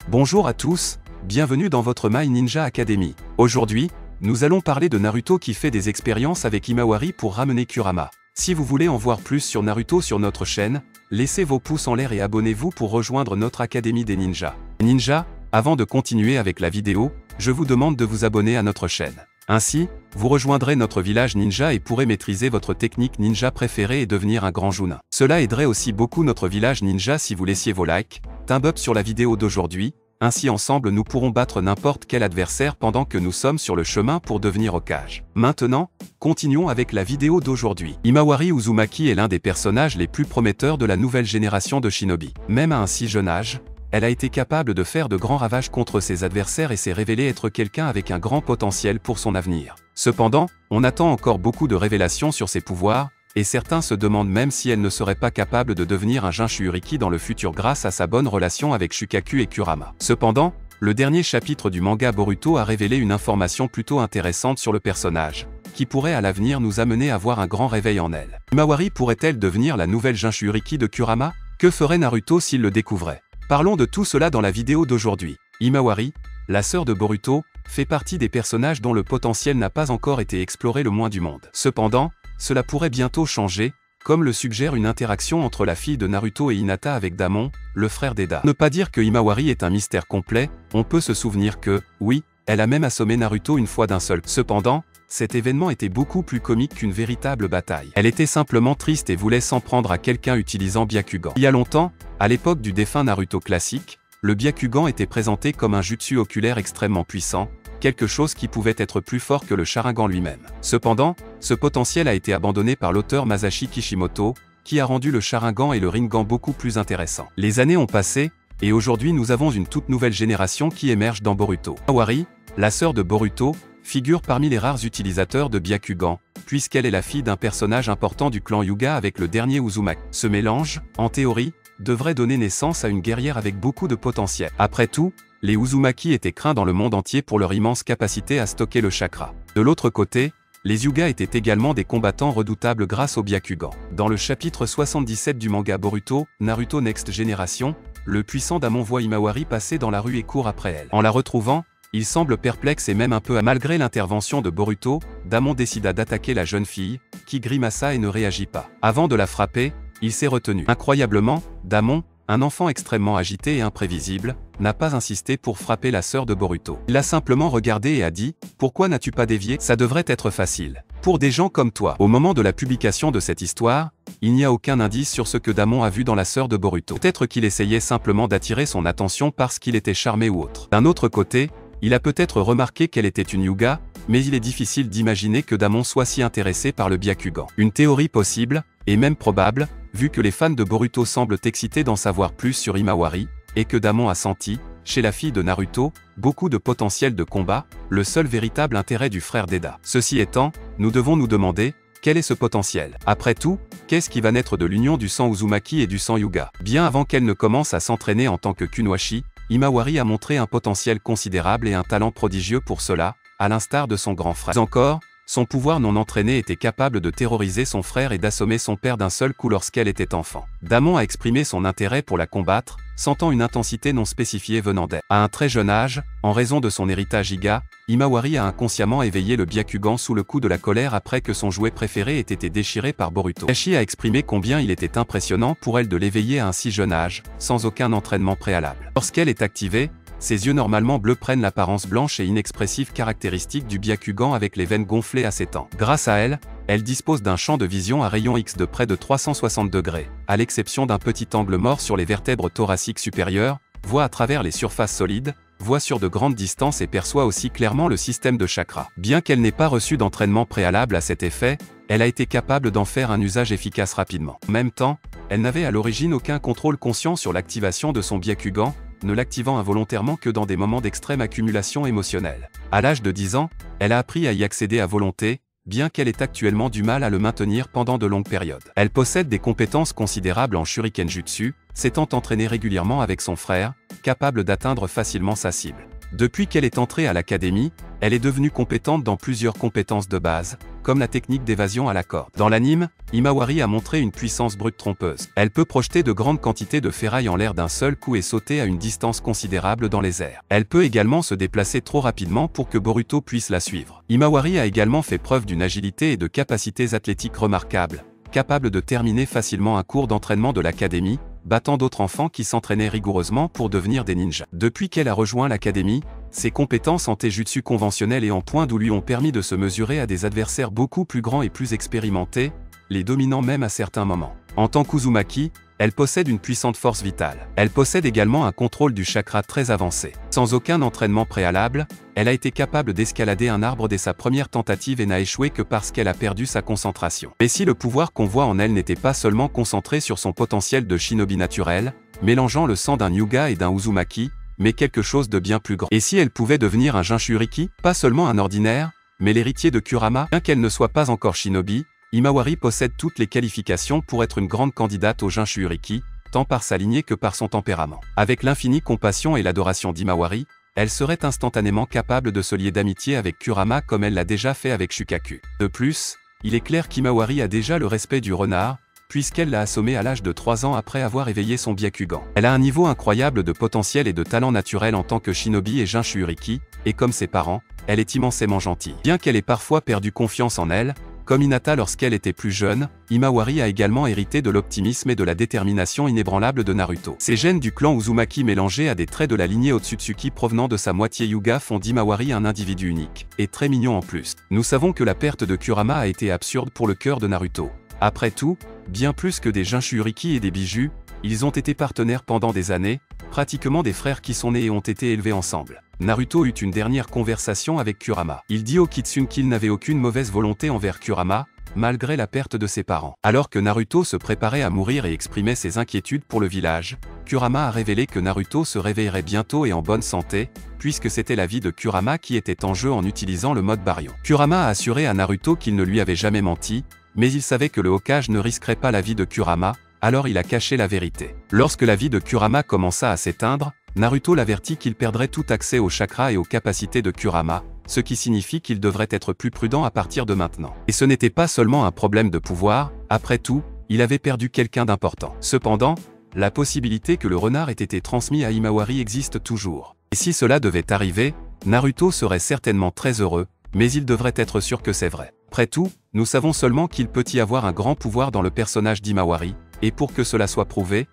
Bonjour à tous, bienvenue dans votre My Ninja Academy. Aujourd'hui, nous allons parler de Naruto qui fait des expériences avec Himawari pour ramener Kurama. Si vous voulez en voir plus sur Naruto sur notre chaîne, laissez vos pouces en l'air et abonnez-vous pour rejoindre notre Académie des Ninjas. Ninja, avant de continuer avec la vidéo, je vous demande de vous abonner à notre chaîne. Ainsi, vous rejoindrez notre village ninja et pourrez maîtriser votre technique ninja préférée et devenir un grand Chunin. Cela aiderait aussi beaucoup notre village ninja si vous laissiez vos likes, thumb up sur la vidéo d'aujourd'hui, ainsi ensemble nous pourrons battre n'importe quel adversaire pendant que nous sommes sur le chemin pour devenir Hokage. Maintenant, continuons avec la vidéo d'aujourd'hui. Himawari Uzumaki est l'un des personnages les plus prometteurs de la nouvelle génération de shinobi. Même à un si jeune âge, elle a été capable de faire de grands ravages contre ses adversaires et s'est révélée être quelqu'un avec un grand potentiel pour son avenir. Cependant, on attend encore beaucoup de révélations sur ses pouvoirs, et certains se demandent même si elle ne serait pas capable de devenir un Jinchuriki dans le futur grâce à sa bonne relation avec Shukaku et Kurama. Cependant, le dernier chapitre du manga Boruto a révélé une information plutôt intéressante sur le personnage, qui pourrait à l'avenir nous amener à voir un grand réveil en elle. Himawari pourrait-elle devenir la nouvelle Jinchuriki de Kurama? Que ferait Naruto s'il le découvrait? Parlons de tout cela dans la vidéo d'aujourd'hui. Himawari, la sœur de Boruto, fait partie des personnages dont le potentiel n'a pas encore été exploré le moins du monde. Cependant, cela pourrait bientôt changer, comme le suggère une interaction entre la fille de Naruto et Hinata avec Damon, le frère d'Eda. Ne pas dire que Himawari est un mystère complet, on peut se souvenir que, oui, elle a même assommé Naruto une fois d'un seul. Cependant, cet événement était beaucoup plus comique qu'une véritable bataille. Elle était simplement triste et voulait s'en prendre à quelqu'un utilisant Byakugan. Il y a longtemps, à l'époque du défunt Naruto classique, le Byakugan était présenté comme un jutsu oculaire extrêmement puissant, quelque chose qui pouvait être plus fort que le Sharingan lui-même. Cependant, ce potentiel a été abandonné par l'auteur Masashi Kishimoto, qui a rendu le Sharingan et le Rinnegan beaucoup plus intéressants. Les années ont passé, et aujourd'hui nous avons une toute nouvelle génération qui émerge dans Boruto. Himawari, la sœur de Boruto, figure parmi les rares utilisateurs de Byakugan, puisqu'elle est la fille d'un personnage important du clan Hyuga avec le dernier Uzumaki. Ce mélange, en théorie, devrait donner naissance à une guerrière avec beaucoup de potentiel. Après tout, les Uzumaki étaient craints dans le monde entier pour leur immense capacité à stocker le chakra. De l'autre côté, les Hyuga étaient également des combattants redoutables grâce au Byakugan. Dans le chapitre 77 du manga Boruto, Naruto Next Generation, le puissant Damon voit Himawari passer dans la rue et court après elle. En la retrouvant, il semble perplexe et même un peu malgré l'intervention de Boruto, Damon décida d'attaquer la jeune fille, qui grimaça et ne réagit pas. Avant de la frapper, il s'est retenu. Incroyablement, Damon, un enfant extrêmement agité et imprévisible, n'a pas insisté pour frapper la sœur de Boruto. Il l'a simplement regardé et a dit « Pourquoi n'as-tu pas dévié? Ça devrait être facile. Pour des gens comme toi. » Au moment de la publication de cette histoire, il n'y a aucun indice sur ce que Damon a vu dans la sœur de Boruto. Peut-être qu'il essayait simplement d'attirer son attention parce qu'il était charmé ou autre. D'un autre côté, il a peut-être remarqué qu'elle était une Hyuga, mais il est difficile d'imaginer que Damon soit si intéressé par le Byakugan. Une théorie possible, et même probable, vu que les fans de Boruto semblent excités d'en savoir plus sur Himawari, et que Damon a senti, chez la fille de Naruto, beaucoup de potentiel de combat, le seul véritable intérêt du frère d'Eda. Ceci étant, nous devons nous demander, quel est ce potentiel? Après tout, qu'est-ce qui va naître de l'union du sang Uzumaki et du sang Hyuga? Bien avant qu'elle ne commence à s'entraîner en tant que Kunoichi, Himawari a montré un potentiel considérable et un talent prodigieux pour cela, à l'instar de son grand frère. Encore, son pouvoir non entraîné était capable de terroriser son frère et d'assommer son père d'un seul coup lorsqu'elle était enfant. Damon a exprimé son intérêt pour la combattre, sentant une intensité non spécifiée venant d'elle. À un très jeune âge, en raison de son héritage Hyuga, Himawari a inconsciemment éveillé le Byakugan sous le coup de la colère après que son jouet préféré ait été déchiré par Boruto. Kakashi a exprimé combien il était impressionnant pour elle de l'éveiller à un si jeune âge, sans aucun entraînement préalable. Lorsqu'elle est activée, ses yeux normalement bleus prennent l'apparence blanche et inexpressive caractéristique du Byakugan avec les veines gonflées à ses tempes. Grâce à elle, elle dispose d'un champ de vision à rayon X de près de 360 degrés, à l'exception d'un petit angle mort sur les vertèbres thoraciques supérieures, voit à travers les surfaces solides, voit sur de grandes distances et perçoit aussi clairement le système de chakra. Bien qu'elle n'ait pas reçu d'entraînement préalable à cet effet, elle a été capable d'en faire un usage efficace rapidement. En même temps, elle n'avait à l'origine aucun contrôle conscient sur l'activation de son Byakugan, ne l'activant involontairement que dans des moments d'extrême accumulation émotionnelle. À l'âge de 10 ans, elle a appris à y accéder à volonté, bien qu'elle ait actuellement du mal à le maintenir pendant de longues périodes. Elle possède des compétences considérables en Shuriken Jutsu, s'étant entraînée régulièrement avec son frère, capable d'atteindre facilement sa cible. Depuis qu'elle est entrée à l'académie, elle est devenue compétente dans plusieurs compétences de base, comme la technique d'évasion à la corde. Dans l'anime, Himawari a montré une puissance brute trompeuse. Elle peut projeter de grandes quantités de ferraille en l'air d'un seul coup et sauter à une distance considérable dans les airs. Elle peut également se déplacer trop rapidement pour que Boruto puisse la suivre. Himawari a également fait preuve d'une agilité et de capacités athlétiques remarquables, capable de terminer facilement un cours d'entraînement de l'académie, battant d'autres enfants qui s'entraînaient rigoureusement pour devenir des ninjas. Depuis qu'elle a rejoint l'académie, ses compétences en taijutsu conventionnel et en point d'où lui ont permis de se mesurer à des adversaires beaucoup plus grands et plus expérimentés, les dominant même à certains moments. En tant qu'Uzumaki, elle possède une puissante force vitale. Elle possède également un contrôle du chakra très avancé. Sans aucun entraînement préalable, elle a été capable d'escalader un arbre dès sa première tentative et n'a échoué que parce qu'elle a perdu sa concentration. Mais si le pouvoir qu'on voit en elle n'était pas seulement concentré sur son potentiel de shinobi naturel, mélangeant le sang d'un Hyuga et d'un Uzumaki, mais quelque chose de bien plus grand. Et si elle pouvait devenir un Jinchuriki, pas seulement un ordinaire, mais l'héritier de Kurama, bien qu'elle ne soit pas encore shinobi, Himawari possède toutes les qualifications pour être une grande candidate au Jinchuriki, tant par sa lignée que par son tempérament. Avec l'infinie compassion et l'adoration d'Himawari, elle serait instantanément capable de se lier d'amitié avec Kurama comme elle l'a déjà fait avec Shukaku. De plus, il est clair qu'Himawari a déjà le respect du renard, puisqu'elle l'a assommé à l'âge de 3 ans après avoir éveillé son Byakugan. Elle a un niveau incroyable de potentiel et de talent naturel en tant que shinobi et Jinchuriki, et comme ses parents, elle est immensément gentille. Bien qu'elle ait parfois perdu confiance en elle, comme Hinata lorsqu'elle était plus jeune, Himawari a également hérité de l'optimisme et de la détermination inébranlable de Naruto. Ces gènes du clan Uzumaki mélangés à des traits de la lignée Otsutsuki provenant de sa moitié Hyuga font d'Himawari un individu unique, et très mignon en plus. Nous savons que la perte de Kurama a été absurde pour le cœur de Naruto. Après tout, bien plus que des Jinchuriki et des bijoux, ils ont été partenaires pendant des années, pratiquement des frères qui sont nés et ont été élevés ensemble. Naruto eut une dernière conversation avec Kurama. Il dit au Kitsune qu'il n'avait aucune mauvaise volonté envers Kurama, malgré la perte de ses parents. Alors que Naruto se préparait à mourir et exprimait ses inquiétudes pour le village, Kurama a révélé que Naruto se réveillerait bientôt et en bonne santé, puisque c'était la vie de Kurama qui était en jeu en utilisant le mode Baryon. Kurama a assuré à Naruto qu'il ne lui avait jamais menti, mais il savait que le Hokage ne risquerait pas la vie de Kurama, alors il a caché la vérité. Lorsque la vie de Kurama commença à s'éteindre, Naruto l'avertit qu'il perdrait tout accès au chakra et aux capacités de Kurama, ce qui signifie qu'il devrait être plus prudent à partir de maintenant. Et ce n'était pas seulement un problème de pouvoir, après tout, il avait perdu quelqu'un d'important. Cependant, la possibilité que le renard ait été transmis à Himawari existe toujours. Et si cela devait arriver, Naruto serait certainement très heureux, mais il devrait être sûr que c'est vrai. Après tout, nous savons seulement qu'il peut y avoir un grand pouvoir dans le personnage d'Himawari, et pour que cela soit prouvé,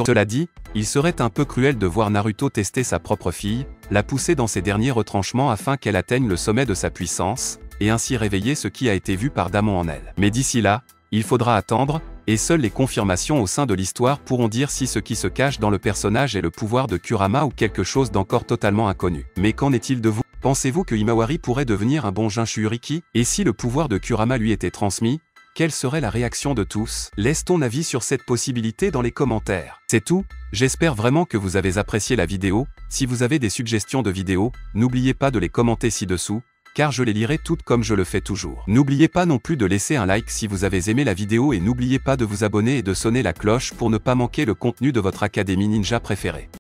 Cela dit, il serait un peu cruel de voir Naruto tester sa propre fille, la pousser dans ses derniers retranchements afin qu'elle atteigne le sommet de sa puissance, et ainsi réveiller ce qui a été vu par Damon en elle. Mais d'ici là, il faudra attendre, et seules les confirmations au sein de l'histoire pourront dire si ce qui se cache dans le personnage est le pouvoir de Kurama ou quelque chose d'encore totalement inconnu. Mais qu'en est-il de vous? Pensez-vous que Himawari pourrait devenir un bon Jinchuriki? Et si le pouvoir de Kurama lui était transmis, quelle serait la réaction de tous? Laisse ton avis sur cette possibilité dans les commentaires. C'est tout, j'espère vraiment que vous avez apprécié la vidéo. Si vous avez des suggestions de vidéos, n'oubliez pas de les commenter ci-dessous, car je les lirai toutes comme je le fais toujours. N'oubliez pas non plus de laisser un like si vous avez aimé la vidéo et n'oubliez pas de vous abonner et de sonner la cloche pour ne pas manquer le contenu de votre académie ninja préférée.